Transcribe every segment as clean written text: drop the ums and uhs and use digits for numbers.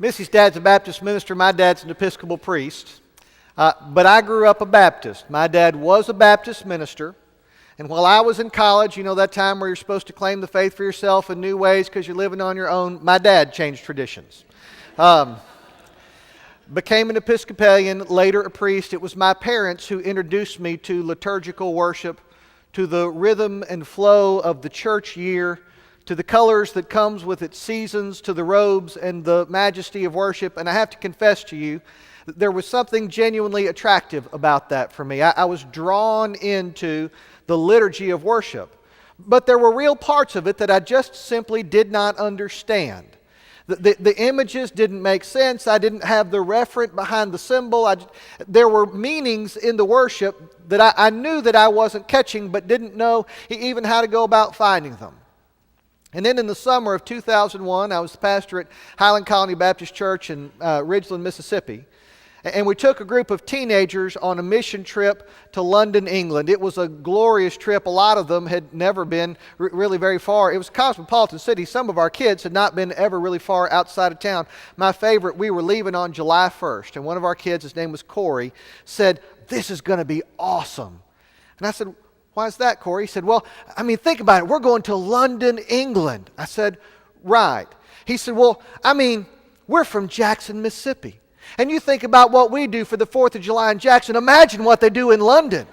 Missy's dad's a Baptist minister. My dad's an Episcopal priest. But I grew up a Baptist. My dad was a Baptist minister. And while I was in college, you know that time where you're supposed to claim the faith for yourself in new ways because you're living on your own, my dad changed traditions. Became an Episcopalian, later a priest. It was my parents who introduced me to liturgical worship, to the rhythm and flow of the church year, to the colors that comes with its seasons, to the robes and the majesty of worship. And I have to confess to you, there was something genuinely attractive about that for me. I was drawn into the liturgy of worship. But there were real parts of it that I just simply did not understand. The images didn't make sense. I didn't have the referent behind the symbol. There were meanings in the worship that I knew that I wasn't catching, but didn't know even how to go about finding them. And then in the summer of 2001, I was the pastor at Highland Colony Baptist Church in Ridgeland, Mississippi. And we took a group of teenagers on a mission trip to London, England. It was a glorious trip. A lot of them had never been really very far. It was a cosmopolitan city. Some of our kids had not been ever really far outside of town. My favorite, we were leaving on July 1st. And one of our kids, his name was Corey, said, "This is going to be awesome." And I said, "Why is that, Corey?" He said, "Well, think about it. We're going to London, England." I said, "Right." He said, "Well, we're from Jackson, Mississippi. And you think about what we do for the 4th of July in Jackson. Imagine what they do in London."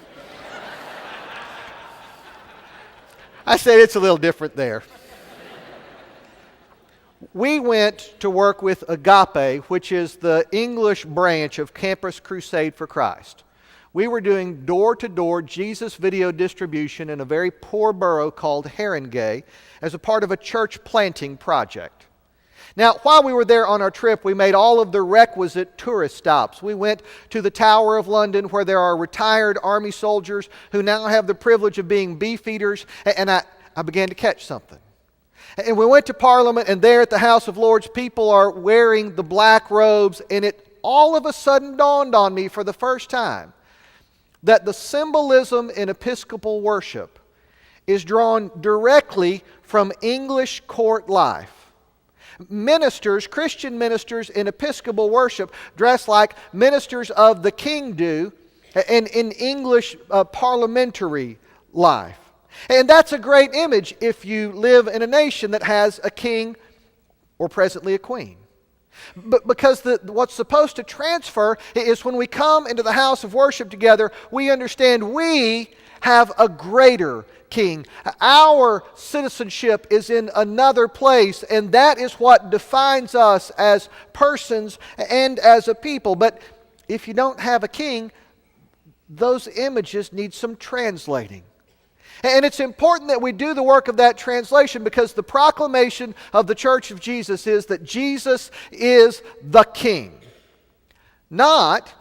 I said, "It's a little different there." We went to work with Agape, which is the English branch of Campus Crusade for Christ. We were doing door-to-door Jesus video distribution in a very poor borough called Haringey as a part of a church planting project. Now, while we were there on our trip, we made all of the requisite tourist stops. We went to the Tower of London, where there are retired army soldiers who now have the privilege of being beefeaters, and I began to catch something. And we went to Parliament, and there at the House of Lords, people are wearing the black robes, and it all of a sudden dawned on me for the first time that the symbolism in Episcopal worship is drawn directly from English court life. Ministers, Christian ministers in Episcopal worship dress like ministers of the king do in English parliamentary life. And that's a great image if you live in a nation that has a king or presently a queen. But because what's supposed to transfer is when we come into the house of worship together, we understand we have a greater king. Our citizenship is in another place, and that is what defines us as persons and as a people. But if you don't have a king, those images need some translating. And it's important that we do the work of that translation, because the proclamation of the Church of Jesus is that Jesus is the King. Not,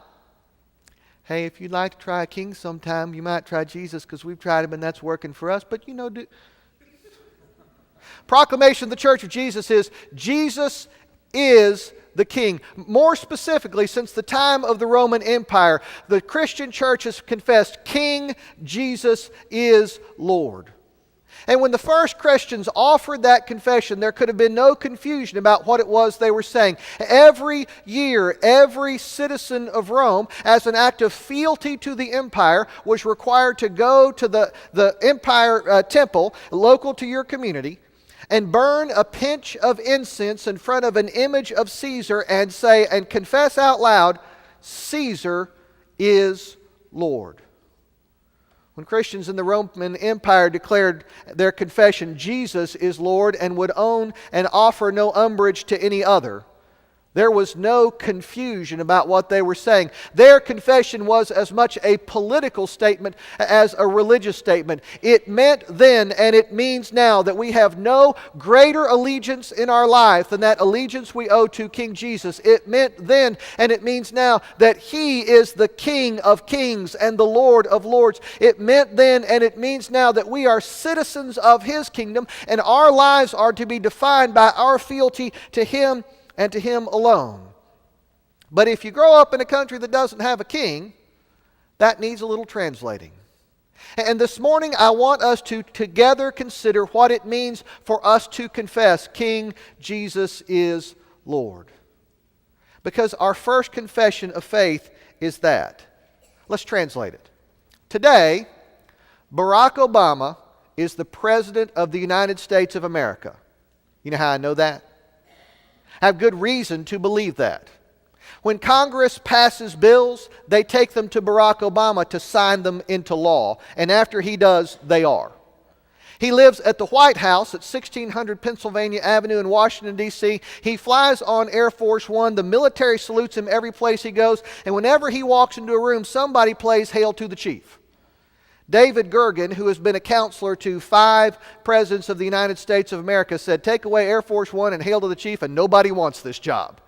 "Hey, if you'd like to try a king sometime, you might try Jesus because we've tried him and that's working for us." But proclamation of the Church of Jesus is Jesus is the King. More specifically, since the time of the Roman Empire, the Christian church has confessed, King Jesus is Lord. And when the first Christians offered that confession, there could have been no confusion about what it was they were saying. Every year, every citizen of Rome, as an act of fealty to the empire, was required to go to the empire temple, local to your community, and burn a pinch of incense in front of an image of Caesar and say, and confess out loud, "Caesar is Lord." When Christians in the Roman Empire declared their confession, "Jesus is Lord," and would own and offer no umbrage to any other, there was no confusion about what they were saying. Their confession was as much a political statement as a religious statement. It meant then, and it means now, that we have no greater allegiance in our life than that allegiance we owe to King Jesus. It meant then, and it means now, that He is the King of kings and the Lord of lords. It meant then, and it means now, that we are citizens of His kingdom, and our lives are to be defined by our fealty to Him and to Him alone. But if you grow up in a country that doesn't have a king, that needs a little translating. And this morning I want us to together consider what it means for us to confess, King Jesus is Lord. Because our first confession of faith is that. Let's translate it. Today, Barack Obama is the President of the United States of America. You know how I know that? I have good reason to believe that. When Congress passes bills, they take them to Barack Obama to sign them into law. And after he does, they are. He lives at the White House at 1600 Pennsylvania Avenue in Washington, D.C. He flies on Air Force One. The military salutes him every place he goes. And whenever he walks into a room, somebody plays Hail to the Chief. David Gergen, who has been a counselor to 5 presidents of the United States of America, said, take away Air Force One and Hail to the Chief, and nobody wants this job.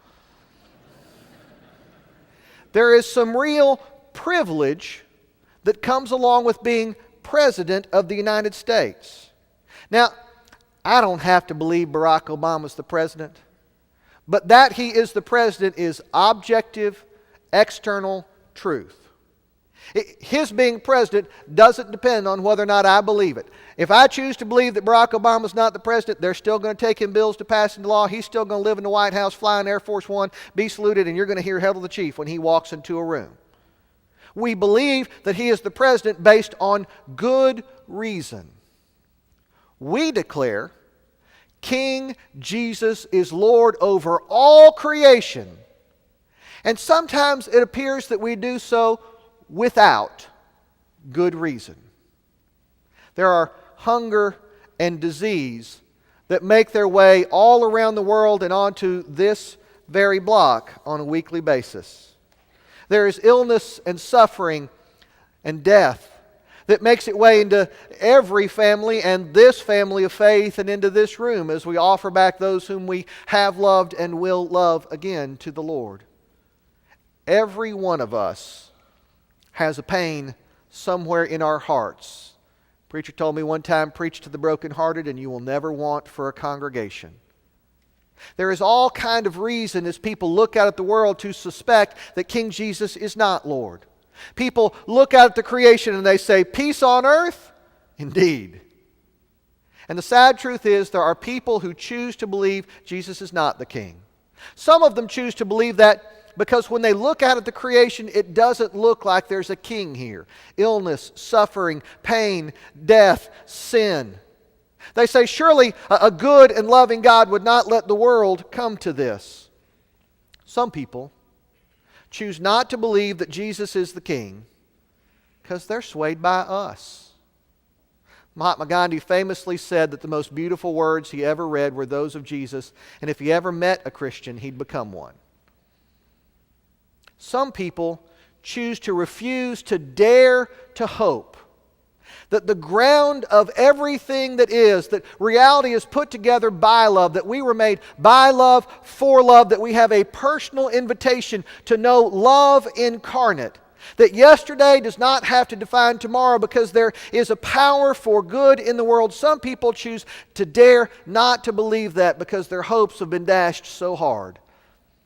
There is some real privilege that comes along with being President of the United States. Now, I don't have to believe Barack Obama's the President, but that he is the President is objective, external truth. His being President doesn't depend on whether or not I believe it. If I choose to believe that Barack Obama's not the President, they're still going to take him bills to pass into law. He's still going to live in the White House, fly in Air Force One, be saluted, and you're going to hear Hail to the Chief when he walks into a room. We believe that he is the President based on good reason. We declare King Jesus is Lord over all creation. And sometimes it appears that we do so without good reason. There are hunger and disease that make their way all around the world and onto this very block on a weekly basis. There is illness and suffering and death that makes its way into every family and this family of faith and into this room as we offer back those whom we have loved and will love again to the Lord. Every one of us has a pain somewhere in our hearts. Preacher told me one time, preach to the brokenhearted and you will never want for a congregation. There is all kind of reason as people look out at the world to suspect that King Jesus is not Lord. People look out at the creation and they say, peace on earth? Indeed. And the sad truth is there are people who choose to believe Jesus is not the King. Some of them choose to believe that because when they look out at the creation, it doesn't look like there's a king here. Illness, suffering, pain, death, sin. They say, surely a good and loving God would not let the world come to this. Some people choose not to believe that Jesus is the King because they're swayed by us. Mahatma Gandhi famously said that the most beautiful words he ever read were those of Jesus, and if he ever met a Christian, he'd become one. Some people choose to refuse to dare to hope that the ground of everything that is, that reality is put together by love, that we were made by love, for love, that we have a personal invitation to know love incarnate, that yesterday does not have to define tomorrow because there is a power for good in the world. Some people choose to dare not to believe that because their hopes have been dashed so hard.